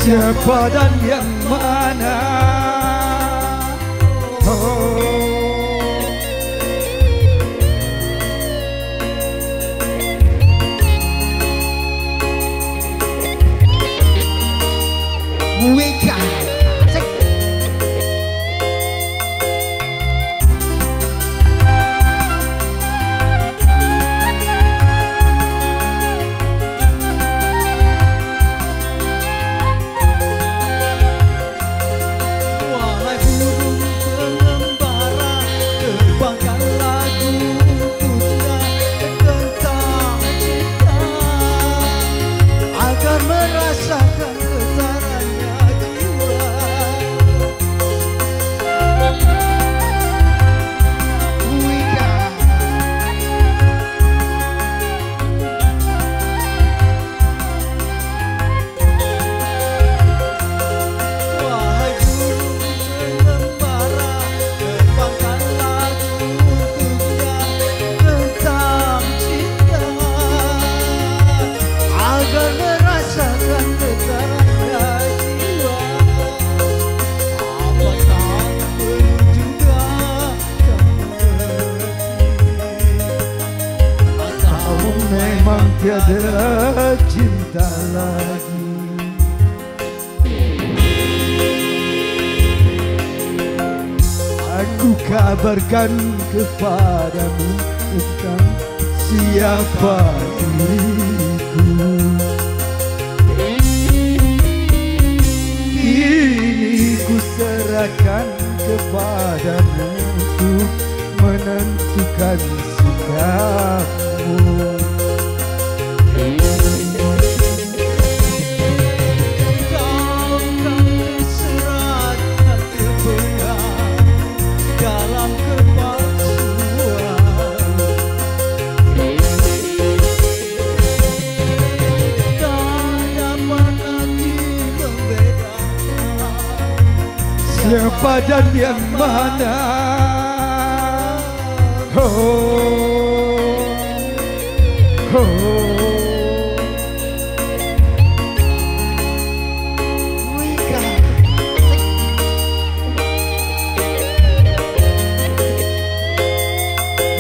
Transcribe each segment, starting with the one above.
Siapa dan yang mana? Wika. Tiada cinta lagi. Aku kabarkan kepadamu tentang siapa diriku. Ini ku serahkan kepadamu untuk menentukan sikapmu. Siapa dan yang mana?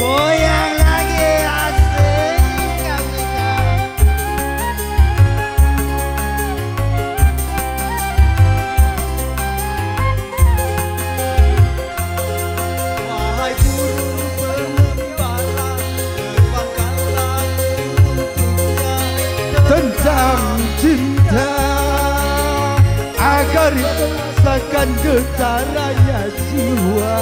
Goyang lagi asik. Wahai burung pengembara, terbangkan lagu untuknya Tentang cinta agar rasakan getarannya jiwa.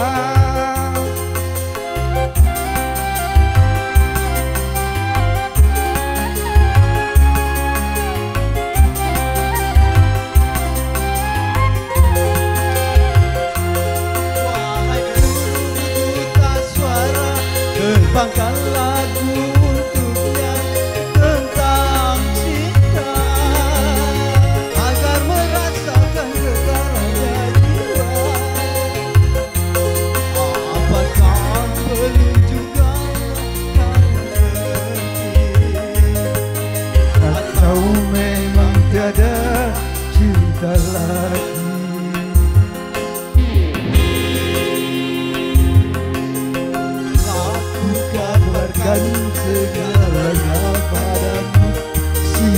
Wahai burung buta suara, terbangkan lagu untuknya tentang cinta agar merasakan getarannya jiwa.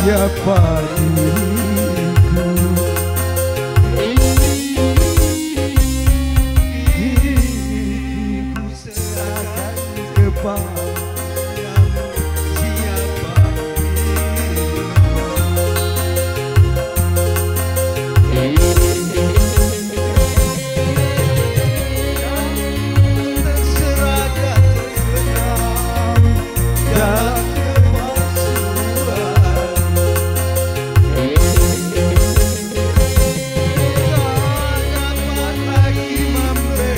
siapa diriku. Diriku serahkan kepadamu, siapa terserahkan dendam dan kepalsuan. Tak dapat lagi membedakan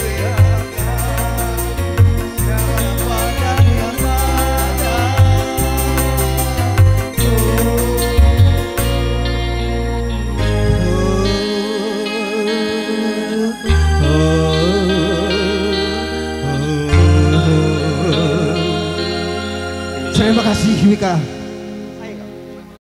siapa dan yang mana. Terima kasih Wika.